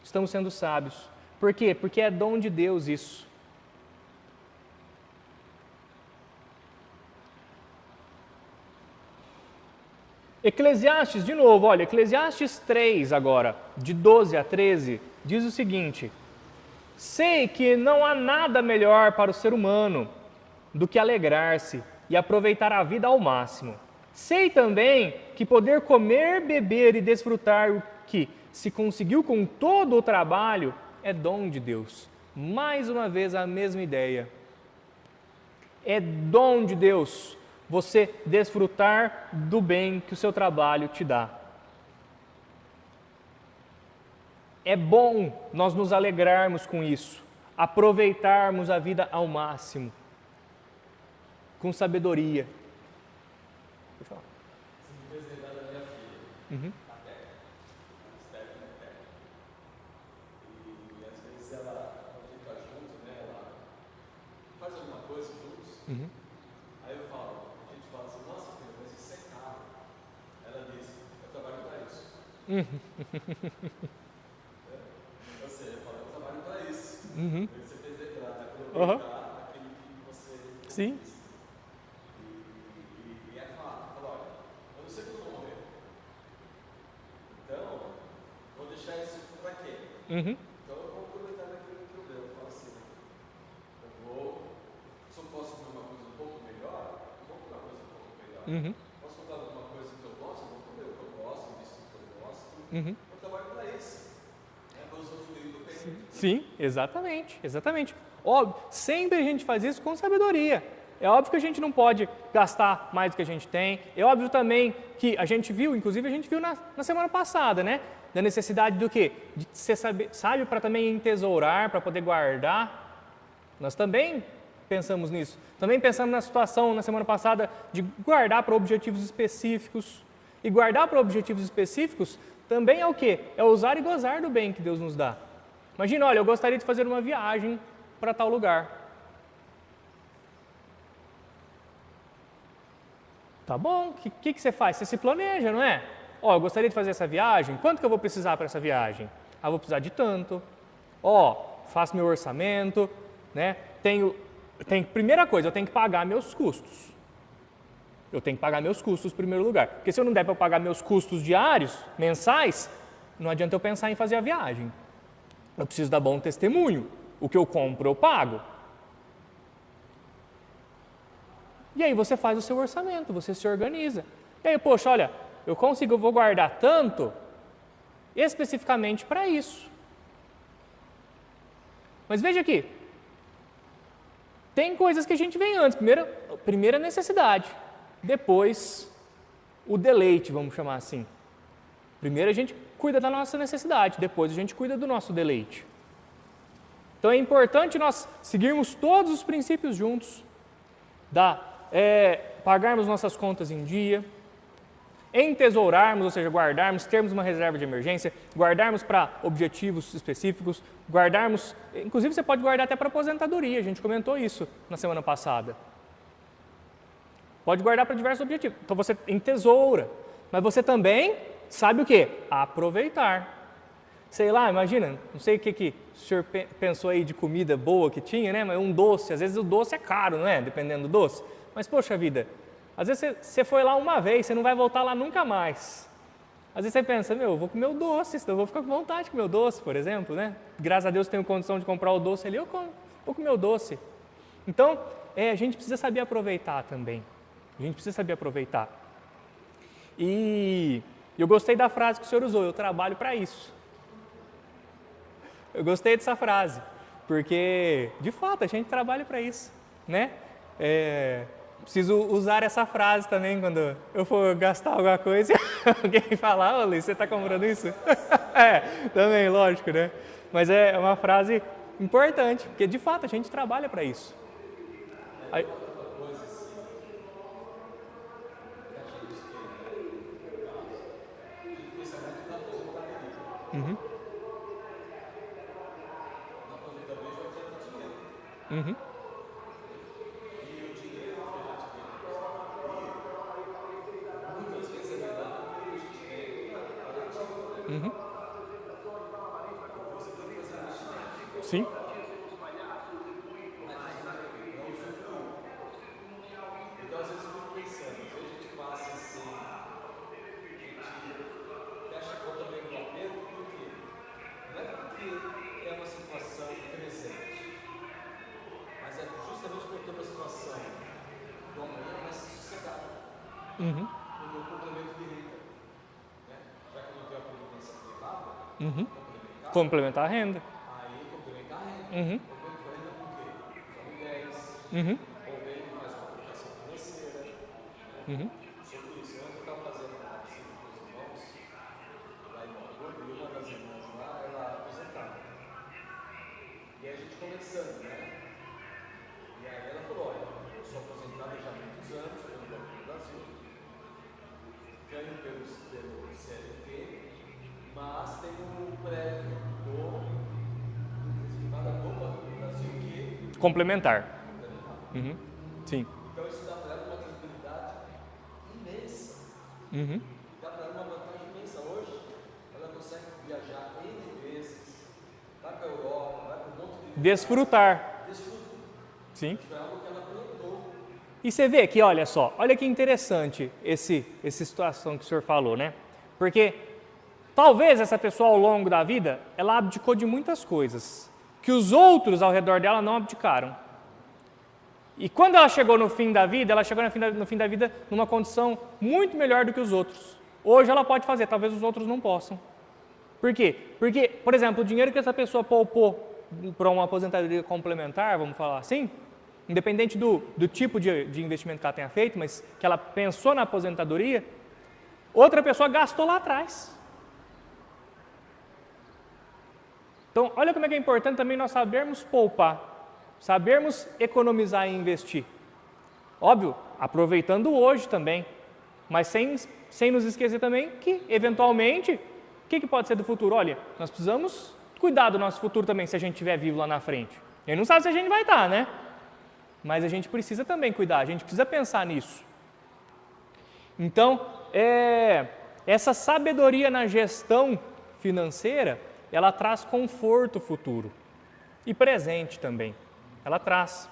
Estamos sendo sábios. Por quê? Porque é dom de Deus isso. Eclesiastes, de novo, olha, Eclesiastes 3 agora, de 12 a 13, diz o seguinte: sei que não há nada melhor para o ser humano do que alegrar-se e aproveitar a vida ao máximo. Sei também que poder comer, beber e desfrutar o que se conseguiu com todo o trabalho é dom de Deus. Mais uma vez a mesma ideia. É dom de Deus você desfrutar do bem que o seu trabalho te dá. É bom nós nos alegrarmos com isso, aproveitarmos a vida ao máximo, com sabedoria. Deixa eu falar.
Você me fez lembrar da minha filha, a Teca, a Stephanie Teca. E às vezes ela fica junto, né? Ela faz alguma coisa juntos. Aí eu falo, a gente fala assim, nossa filha, mas isso é caro. Ela diz, eu trabalho para isso. Ou seja, eu falo, eu trabalho para isso. Você fez lembrar, aproveitar aquilo que você
Sim.
E é fato, fala, olha, eu não sei quando eu vou morrer,
Uhum.
Então eu vou aproveitar daquilo que eu devo. Eu falo assim, se eu posso comer uma coisa um pouco melhor, eu vou comer uma coisa um pouco melhor.
Uhum.
Posso comprar alguma coisa que eu gosto, eu vou comer o que eu gosto, visto que eu gosto.
Uhum.
Eu trabalho para isso. Para usufruir do bem.
Sim, exatamente, exatamente. Óbvio, sempre a gente faz isso com sabedoria. É óbvio que a gente não pode gastar mais do que a gente tem. É óbvio também que a gente viu, inclusive a gente viu na semana passada, né? Da necessidade do quê? De ser sábio para também entesourar, para poder guardar. Nós também pensamos nisso. Também pensamos na situação na semana passada de guardar para objetivos específicos. E guardar para objetivos específicos também é o quê? É usar e gozar do bem que Deus nos dá. Imagina, olha, eu gostaria de fazer uma viagem para tal lugar. Tá bom, o que você faz? Você se planeja, não é? Ó, eu gostaria de fazer essa viagem, quanto que eu vou precisar para essa viagem? Ah, vou precisar de tanto. Ó, faço meu orçamento, né? Primeira coisa, eu tenho que pagar meus custos. Eu tenho que pagar meus custos em primeiro lugar. Porque se eu não der para eu pagar meus custos diários, mensais, não adianta eu pensar em fazer a viagem. Eu preciso dar bom testemunho. O que eu compro, eu pago. E aí você faz o seu orçamento, você se organiza. E aí, poxa, olha, eu vou guardar tanto especificamente para isso. Mas veja aqui, tem coisas que a gente vem antes. Primeira necessidade, depois o deleite, vamos chamar assim. Primeiro a gente cuida da nossa necessidade, depois a gente cuida do nosso deleite. Então é importante nós seguirmos todos os princípios juntos, pagarmos nossas contas em dia, entesourarmos, ou seja, guardarmos, termos uma reserva de emergência, guardarmos para objetivos específicos, guardarmos, inclusive você pode guardar até para aposentadoria, a gente comentou isso na semana passada. Pode guardar para diversos objetivos, então você entesoura, mas você também sabe o quê? Aproveitar. Sei lá, imagina, não sei o que o senhor pensou aí de comida boa que tinha, né? Mas um doce, às vezes o doce é caro, não é? Dependendo do doce. Mas, poxa vida, às vezes você foi lá uma vez, você não vai voltar lá nunca mais. Às vezes você pensa, eu vou comer o doce, senão eu vou ficar com vontade de comer o doce, por exemplo, né? Graças a Deus tenho condição de comprar o doce ali, eu vou comer o doce. Então, a gente precisa saber aproveitar também. A gente precisa saber aproveitar. E eu gostei da frase que o senhor usou, eu trabalho para isso. Eu gostei dessa frase, porque, de fato, a gente trabalha para isso, né? Preciso usar essa frase também quando eu for gastar alguma coisa e alguém falar, ô Luiz, você está comprando isso? Também, lógico, né? Mas é uma frase importante, porque, de fato, a gente trabalha para isso. Aí... Uhum. Uhum.
E o dinheiro muitas vezes é verdade que a gente tem
Uhum.
Você tem que fazer investimento.
Sim.
Então, às vezes eu fico pensando, às vezes a gente passa assim, a gente fecha a conta meio no aperto, por quê? Não é porque é uma situação presente, mas é justamente porque é uma situação do amanhã mais sossegada.
Uhum.
No meu complemento de renda, né? Já que eu não tenho a previdência privada,
Uhum. Complementar a renda.
aí complementar a renda.
Uhum.
Complementar a renda com o quê? Os aluguéis,
Uhum.
ou bem faz uma aplicação financeira.
Uhum.
Sobre isso, ontem eu estava fazendo uma visita com os irmãos lá em Morgulho, e uma das irmãs lá, ela é aposentada. E aí a gente conversando, né? E aí ela falou, olha, eu sou aposentada já há muitos anos pelo Banco do Brasil, ganho pelo CLT, mas tenho um prévio do Banco do Brasil que
Complementar. Uhum. Sim.
então isso dá para ela uma tranquilidade imensa.
Uhum.
Dá para ela uma vantagem imensa. Hoje, ela consegue viajar N vezes, vai para a Europa, vai para um monte de
Desfrutar.
desfruto.
Sim.
Foi algo que ela plantou.
E você vê que, olha só, olha que interessante essa situação que o senhor falou, né? Porque Talvez essa pessoa ao longo da vida, ela abdicou de muitas coisas, que os outros ao redor dela não abdicaram. E quando ela chegou no fim da vida, ela chegou no fim da vida numa condição muito melhor do que os outros. Hoje ela pode fazer, talvez os outros não possam. Por quê? Porque, por exemplo, o dinheiro que essa pessoa poupou para uma aposentadoria complementar, vamos falar assim, independente do tipo de investimento que ela tenha feito, mas que ela pensou na aposentadoria, outra pessoa gastou lá atrás. Então, olha como é que é importante também nós sabermos poupar, sabermos economizar e investir. Óbvio, aproveitando hoje também, mas sem nos esquecer também que, eventualmente, o que pode ser do futuro? Olha, nós precisamos cuidar do nosso futuro também, se a gente estiver vivo lá na frente. A gente não sabe se a gente vai estar, né? Mas a gente precisa também cuidar, a gente precisa pensar nisso. Então, essa sabedoria na gestão financeira, ela traz conforto futuro e presente também. Ela traz.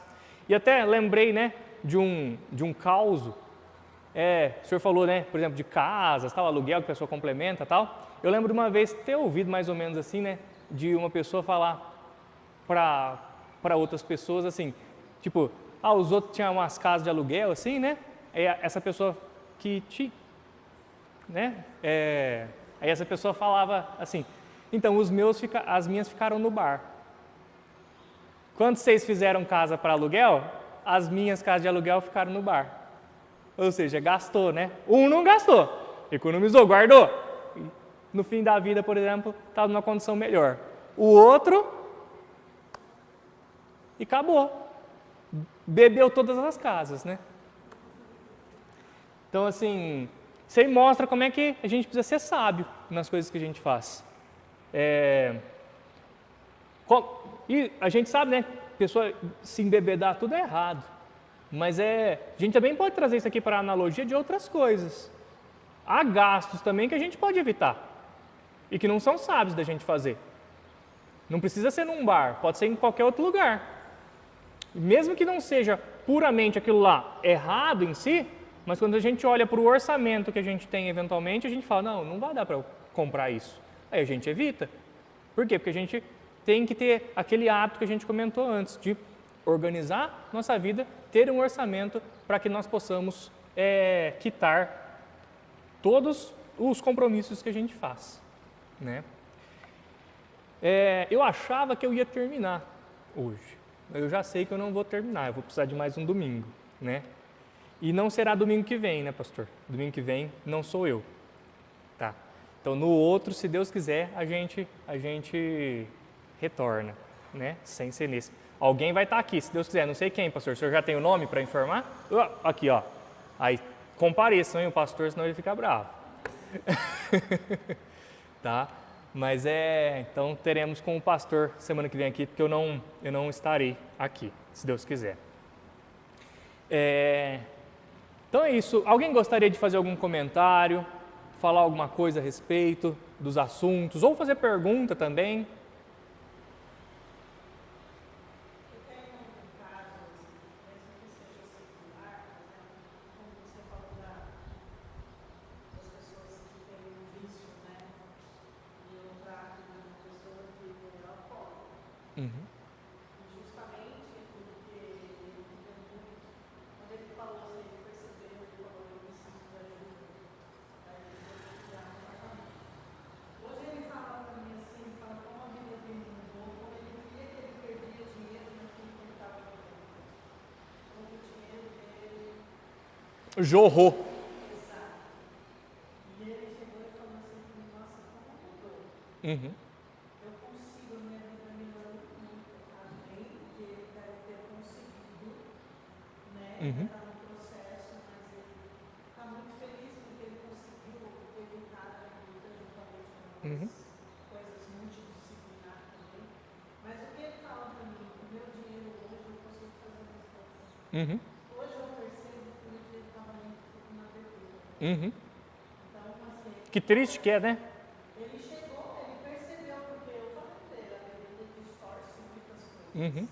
E até lembrei, né, de um caso. O senhor falou, né, por exemplo, de casas, tal, aluguel que a pessoa complementa, tal. Eu lembro de uma vez ter ouvido mais ou menos assim, né, de uma pessoa falar para outras pessoas assim, tipo, os outros tinham umas casas de aluguel assim, né? Aí essa pessoa aí essa pessoa falava assim: então, as minhas ficaram no bar. Quando vocês fizeram casa para aluguel, as minhas casas de aluguel ficaram no bar. Ou seja, gastou, né? Um não gastou, economizou, guardou. No fim da vida, por exemplo, estava numa condição melhor. O outro, e acabou. Bebeu todas as casas, né? Então, assim, isso aí mostra como é que a gente precisa ser sábio nas coisas que a gente faz. E a gente sabe, né? Pessoa se embebedar tudo é errado. Mas a gente também pode trazer isso aqui para a analogia de outras coisas. Há gastos também que a gente pode evitar e que não são sábios da gente fazer. Não precisa ser num bar, pode ser em qualquer outro lugar. Mesmo que não seja puramente aquilo lá errado em si, mas quando a gente olha para o orçamento que a gente tem eventualmente, a gente fala, não vai dar para eu comprar isso. Aí a gente evita. Por quê? Porque a gente tem que ter aquele hábito que a gente comentou antes, de organizar nossa vida, ter um orçamento para que nós possamos quitar todos os compromissos que a gente faz. Né? Eu achava que eu ia terminar hoje. Eu já sei que eu não vou terminar, eu vou precisar de mais um domingo. Né? E não será domingo que vem, né, pastor? Domingo que vem não sou eu. Tá? Então, no outro, se Deus quiser, a gente retorna, né? Sem ser nesse. Alguém vai estar aqui, se Deus quiser. Não sei quem, pastor. O senhor já tem o nome para informar? Aqui, ó. Aí, compareçam, hein, o pastor, senão ele fica bravo. Tá? Mas então teremos com o pastor semana que vem aqui, porque eu não estarei aqui, se Deus quiser. Então é isso. Alguém gostaria de fazer algum comentário, falar alguma coisa a respeito dos assuntos, ou fazer pergunta também? Uhum.
Justamente porque ele entendeu muito. Quando ele falou assim, ele percebeu, ele falou, eu preciso de ajuda. Aí ele foi procurar no apartamento. Hoje ele fala para mim assim, fala como a vida dele mudou, como ele via que ele perdia dinheiro naquilo que ele estava fazendo. Como o dinheiro dele...
Jorrou.
Exato. E ele chegou e falou assim, nossa, como mudou.
Uhum. Uhum.
Está no processo, mas ele está muito feliz porque ele conseguiu evitar a vida juntamente com coisas multidisciplinares também. Mas o que ele fala para mim, o meu dinheiro hoje eu consigo fazer mais coisas.
Uhum.
Hoje eu percebo que o meu dinheiro estava na verdura.
Uhum.
Então, assim,
que triste que é, né?
Ele chegou, ele percebeu, porque eu falei dele, a bebida distorce muitas coisas.
Uhum.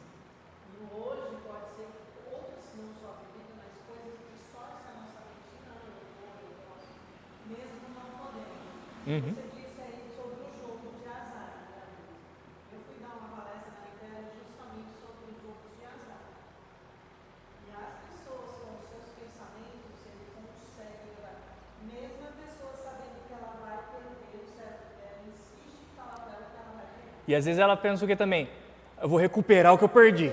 Mesmo não podendo.
Uhum.
Você disse aí
E às vezes ela pensa o que também? Eu vou recuperar o que eu perdi.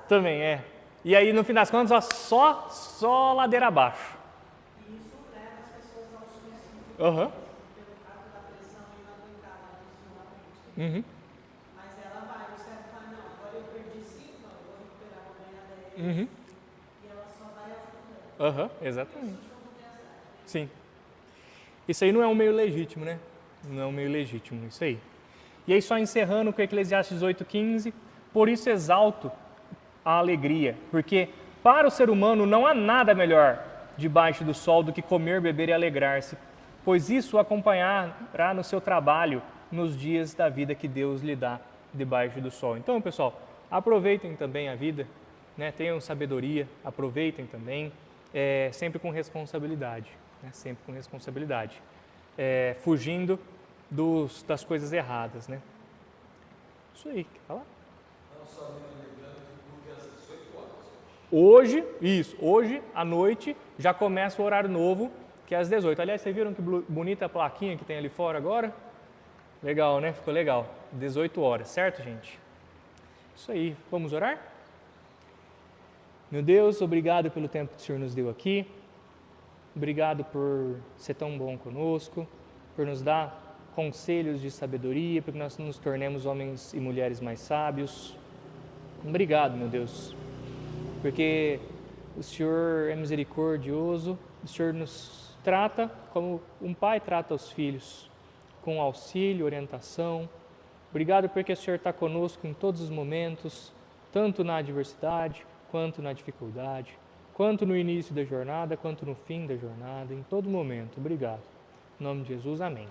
Também, é. E aí, no fim das contas, ó, só ladeira abaixo.
E isso leva as pessoas ao suicídio
Aham.
pelo fato da pressão inaguentável emocionalmente.
Uhum.
Mas ela vai, o cérebro fala, não, agora eu perdi 5, não, eu vou recuperar, vou ganhar 10.
Uhum.
E ela só vai afundando.
Aham, exatamente.
Isso não tem azar.
Sim. Isso aí não é um meio legítimo, né? Não é um meio legítimo, isso aí. E aí, só encerrando com Eclesiastes 8,15, por isso exalto a alegria, porque para o ser humano não há nada melhor debaixo do sol do que comer, beber e alegrar-se, pois isso o acompanhará no seu trabalho nos dias da vida que Deus lhe dá debaixo do sol. Então, pessoal, aproveitem também a vida, né? Tenham sabedoria, aproveitem também, sempre com responsabilidade, né? Sempre com responsabilidade, fugindo das coisas erradas, né? Isso aí, quer falar?
Não, só me lembrando que o culto é às 18 horas.
Hoje à noite já começa o horário novo, que é às 18. Aliás, vocês viram que bonita a plaquinha que tem ali fora agora? Legal, né? Ficou legal. 18 horas, certo, gente? Isso aí, vamos orar? Meu Deus, obrigado pelo tempo que o Senhor nos deu aqui. Obrigado por ser tão bom conosco, por nos dar conselhos de sabedoria, para que nós nos tornemos homens e mulheres mais sábios. Obrigado, meu Deus, porque o Senhor é misericordioso, o Senhor nos trata como um pai trata os filhos, com auxílio, orientação. Obrigado porque o Senhor está conosco em todos os momentos, tanto na adversidade, quanto na dificuldade, quanto no início da jornada, quanto no fim da jornada, em todo momento. Obrigado. Em nome de Jesus, amém.